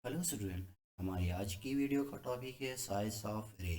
Hello student. हमारी आज की वीडियो का टॉपिक है size of array.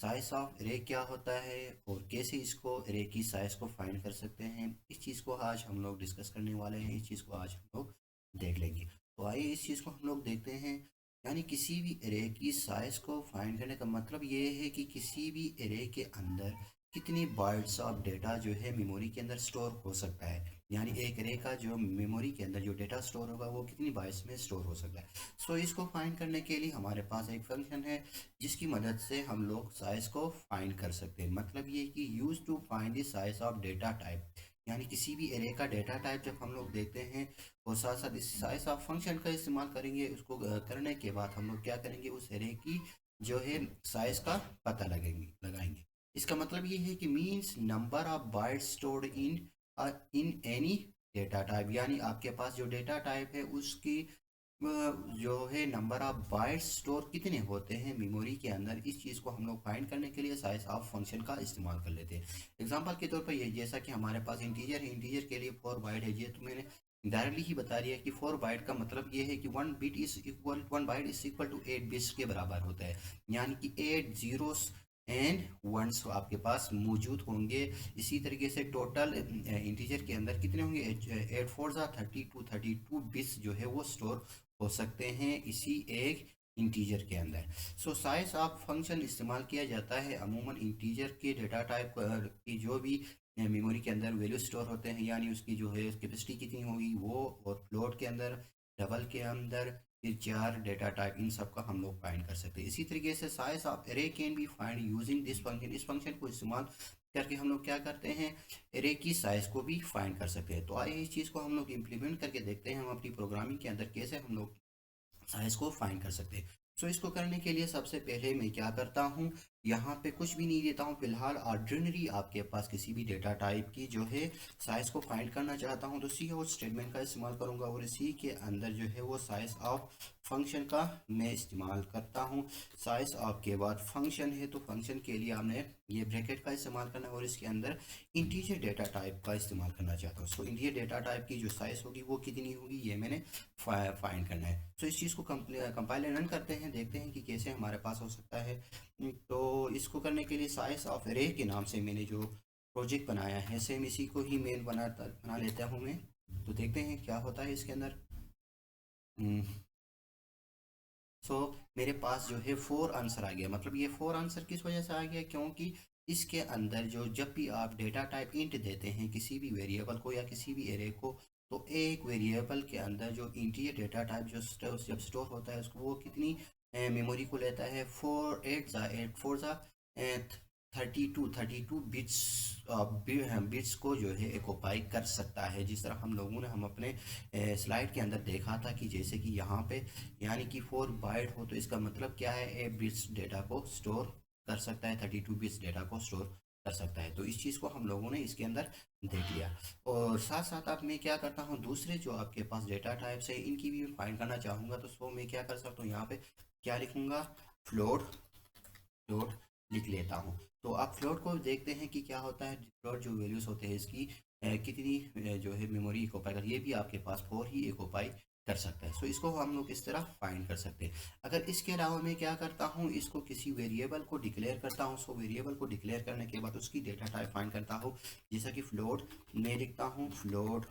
Size of array क्या होता है और कैसे इसको एरे की साइज को फाइंड कर सकते हैं, इस चीज़ को आज हम लोग डिस्कस करने वाले हैं। इस चीज़ को आज हम लोग देख लेंगे। तो आइए इस चीज़ को हम लोग देखते हैं। यानी किसी भी एरे की साइज को फाइंड करने का मतलब ये है कि किसी भी एरे के अंदर कितनी बाइट्स ऑफ डेटा जो है मेमोरी के अंदर स्टोर हो सकता है। यानी एक एरे का जो मेमोरी के अंदर जो डेटा स्टोर होगा वो कितनी बाइट्स में स्टोर हो सकता है। सो इसको फाइंड करने के लिए हमारे पास एक फंक्शन है जिसकी मदद से हम लोग साइज को फाइंड कर सकते हैं। मतलब ये कि use to find the size of data type. यानी किसी भी एरे का डेटा टाइप जब हम लोग देखते हैं और साथ साथ इस साइज ऑफ फंक्शन का इस्तेमाल करेंगे। उसको करने के बाद हम लोग क्या करेंगे, उस एरे की जो है साइज का पता लगाएंगे। इसका मतलब ये है कि means number of bytes stored in any data type. यानी आपके पास जो डेटा टाइप है उसकी जो है नंबर ऑफ बाइट्स स्टोर कितने होते हैं मेमोरी के अंदर, इस चीज़ को हम लोग फाइंड करने के लिए साइज ऑफ फंक्शन का इस्तेमाल कर लेते हैं। एग्जांपल के तौर पर ये जैसा कि हमारे पास इंटीजर है, इंटीजर के लिए 4 बाइट है। ये तो मैंने डायरेक्टली ही बता दिया कि 4 बाइट का मतलब ये है कि 1 byte is equal to 8 bits के बराबर होता है। यानी कि 8 zeros एंड वंस आपके पास मौजूद होंगे। इसी तरीके से टोटल इंटीजर के अंदर कितने होंगे, 8 4 32 बिट्स जो है वो स्टोर हो सकते हैं इसी एक इंटीजर के अंदर। सो साइज ऑफ फंक्शन इस्तेमाल किया जाता है अमूमन इंटीजर के डेटा टाइप की जो भी मेमोरी के अंदर वैल्यू स्टोर होते हैं, यानी उसकी जो है कैपेसिटी कितनी होगी वो, और फ्लोट के अंदर, डबल के अंदर, फिर चार डेटा टाइप, इन सब का हम लोग फाइंड कर सकते हैं। इसी तरीके से size of array can be find using this function. इस फंक्शन को इस्तेमाल करके हम लोग क्या करते हैं, एरे की साइज को भी फाइंड कर सकते हैं। तो आइए इस चीज़ को हम लोग इम्प्लीमेंट करके देखते हैं हम अपनी प्रोग्रामिंग के अंदर कैसे हम लोग साइज को फाइंड कर सकते हैं। सो इसको करने के लिए सबसे पहले मैं क्या करता हूँ, यहाँ पे कुछ भी नहीं देता हूँ फिलहाल। ऑर्डिनरी आपके पास किसी भी डेटा टाइप की जो है साइज को फाइंड करना चाहता हूँ तो सी आउट स्टेटमेंट का इस्तेमाल करूँगा और इसी के अंदर जो है वो साइज ऑफ फंक्शन का मैं इस्तेमाल करता हूँ। साइज ऑफ के बाद फंक्शन है तो फंक्शन के लिए हमने ये ब्रैकेट का इस्तेमाल करना है और इसके अंदर इंटीजर डेटा टाइप का इस्तेमाल करना चाहता हूँ। सो इंटीजर डेटा टाइप की जो साइज होगी वो कितनी होगी ये मैंने फाइंड करना है। तो इस चीज़ को कंपाइल रन करते हैं, देखते हैं कि कैसे हमारे पास हो सकता है। तो इसको करने के लिए साइज ऑफ एरे के नाम से मैंने जो प्रोजेक्ट बनाया है सेम इसी को ही मेन बना लेता हूँ मैं। तो देखते हैं क्या होता है इसके अंदर। सो मेरे पास जो है 4 आंसर आ गया। मतलब ये 4 आंसर किस वजह से आ गया, क्योंकि इसके अंदर जो जब भी आप डेटा टाइप इंट देते हैं किसी भी वेरिएबल को या किसी भी एरे को, तो एक वेरिएबल के अंदर जो इंटीजर डेटा टाइप जो जब स्टोर होता है उसको वो कितनी मेमोरी को लेता है, 4 8 ज़ा 8 4 ज़ा 32 बिट्स बिट्स को जो है एक्योपाई कर सकता है। जिस तरह हम लोगों ने हम अपने स्लाइड के अंदर देखा था कि जैसे कि यहाँ पे यानी कि 4 बाइट हो तो इसका मतलब क्या है, 8 बिट्स डेटा को स्टोर कर सकता है, 32 बिट्स डेटा को स्टोर कर सकता है। तो इस चीज़ को हम लोगों ने इसके अंदर देख लिया। और साथ साथ अब मैं क्या करता हूँ, दूसरे जो आपके पास डेटा टाइप्स है इनकी भी फाइंड करना चाहूँगा। तो सो मैं क्या कर सकता हूँ, यहाँ पे क्या लिखूँगा, फ्लोट फ्लोट लिख लेता हूँ। तो आप फ्लोट को देखते हैं कि क्या होता है। फ्लोट जो वैल्यूज़ होते हैं इसकी कितनी जो है मेमोरी इकोपाई कर, ये भी आपके पास 4 ही इकोपाई कर सकता है। सो इसको हम लोग इस तरह फाइंड कर सकते हैं। अगर इसके अलावा मैं क्या करता हूँ, इसको किसी वेरिएबल को डिक्लेयर करता हूँ। सो वेरिएबल को डिक्लेयर करने के बाद उसकी डेटा टाइप फाइंड करता हूँ। जैसा कि फ्लोट मैं लिखता हूँ, फ्लोट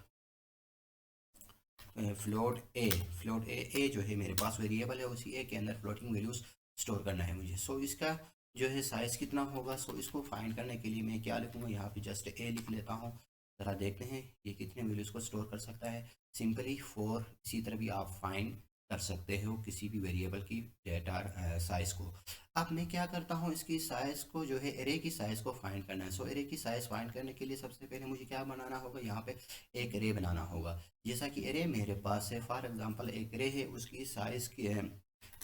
ए जो है मेरे पास वेरिएबल है, उसी ए के अंदर फ्लोटिंग वैल्यूज स्टोर करना है मुझे। सो इसका जो है साइज़ कितना होगा, सो इसको फाइंड करने के लिए मैं क्या लिखूँगा, यहाँ पे जस्ट ए लिख लेता हूँ। ज़रा देखते हैं ये कितने वैल्यूज़ को स्टोर कर सकता है। सिंपली 4। इसी तरह भी आप फाइंड कर सकते हो किसी भी वेरिएबल की डेटा साइज़ को। अब मैं क्या करता हूँ, इसकी साइज़ को जो है एरे की साइज़ को फाइंड करना है। सो एरे की साइज़ फाइंड करने के लिए सबसे पहले मुझे क्या बनाना होगा, यहाँ पे एक एरे बनाना होगा। जैसा कि एरे मेरे पास है, फॉर एग्जांपल एक एरे है, उसकी साइज़ की है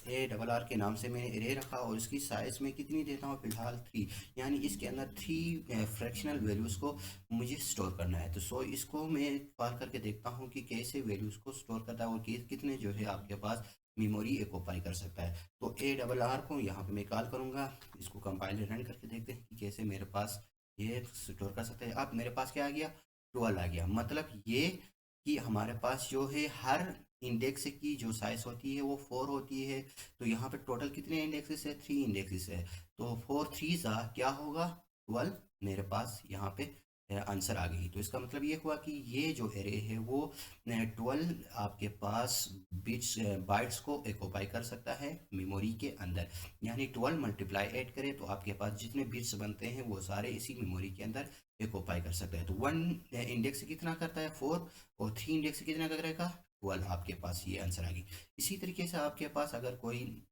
ARR के नाम से मैंने एरे रखा और इसकी साइज़ में कितनी देता हूँ फिलहाल 3। यानी इसके अंदर 3 फ्रैक्शनल वैल्यूज़ को मुझे स्टोर करना है। तो सो इसको मैं पार करके देखता हूँ कि कैसे वैल्यूज़ को स्टोर करता है और कितने जो है आपके पास मेमोरी एक्योपाई कर सकता है। तो ARR को यहाँ पे मैं कॉल करूँगा। इसको कंपाइल रन करके देखते हैं कि कैसे मेरे पास ये स्टोर कर सकते हैं। अब मेरे पास क्या आ गया, 12 आ गया। मतलब ये कि हमारे पास जो है हर इंडेक्स की जो साइज होती है वो 4 होती है। तो यहाँ पे टोटल कितने इंडेक्सेस है, 3 इंडेक्सेस है। तो 4 3 ज़ा क्या होगा, 12 मेरे पास यहाँ पे आंसर आ गई। तो इसका मतलब ये हुआ कि ये जो एरे है वो 12 आपके पास बिट्स बाइट्स को ऑक्यूपाई कर सकता है मेमोरी के अंदर। यानी 12 मल्टीप्लाई 8 करें तो आपके पास जितने बिट्स बनते हैं वो सारे इसी मेमोरी के अंदर ऑक्यूपाई कर सकता है। तो 1 इंडेक्स कितना करता है 4, और 3 इंडेक्स कितना करेगा 12। आपके पास ये आंसर आ गई। इसी तरीके से आपके पास अगर कोई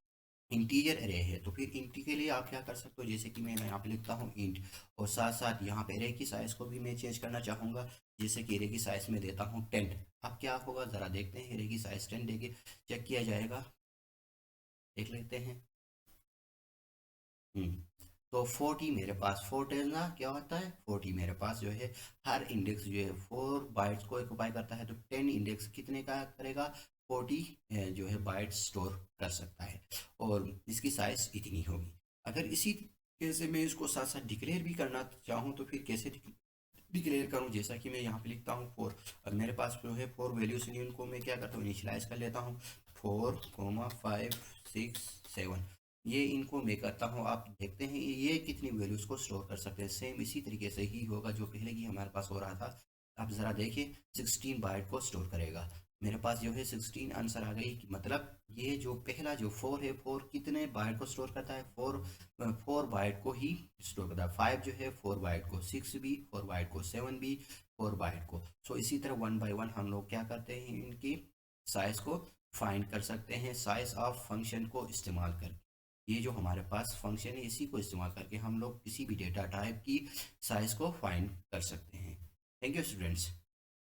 इंटीजर एरे है तो फिर इंट के लिए आप क्या कर सकते हो, जैसे कि मैं यहाँ पे लिखता हूँ इंट, और साथ साथ यहाँ पे एरे की साइज़ को भी मैं चेंज करना चाहूँगा। जैसे कि एरे की साइज़ में देता हूँ 10। अब क्या होगा ज़रा देखते हैं, एरे की साइज़ 10 देके चेक किया जाएगा, देख लेते हैं। हम्म तो 40 मेरे पास 4 टेन ना क्या होता है 40 मेरे पास जो है हर इंडेक्स जो है 4 बाइट्स को ऑक्यूपाई करता है। तो 10 इंडेक्स कितने का करेगा 40 जो है बाइट्स स्टोर कर सकता है, और इसकी साइज इतनी होगी। अगर इसी तरीके से मैं इसको साथ साथ डिक्लेयर भी करना चाहूँ तो फिर कैसे डिक्लेयर करूँ, जैसा कि मैं यहाँ पे लिखता हूँ 4। अब मेरे पास जो है 4 वैल्यूज नहीं, उनको मैं क्या करता हूँ इनिशियलाइज कर लेता हूँ 4,5,6,7। ये इनको मैं करता हूँ, आप देखते हैं ये कितनी वैल्यूज़ को स्टोर कर सकते हैं। सेम इसी तरीके से ही होगा जो पहले की हमारे पास हो रहा था। आप ज़रा देखिए 16 बाइट को स्टोर करेगा। मेरे पास जो है 16 आंसर आ गई, मतलब ये जो पहला जो 4 है 4 कितने बाइट को स्टोर करता है 4 बाइट को ही स्टोर करता है। 5 जो है 4 बाइट को, 6 भी 4 बाइट को, 7 भी 4 बाइट को। सो इसी तरह 1 बाय 1 हम लोग क्या करते हैं, इनकी साइज़ को फाइंड कर सकते हैं साइज ऑफ फंक्शन को इस्तेमाल करके। ये जो हमारे पास फंक्शन है इसी को इस्तेमाल करके हम लोग किसी भी डेटा टाइप की साइज़ को फाइंड कर सकते हैं। Thank you students.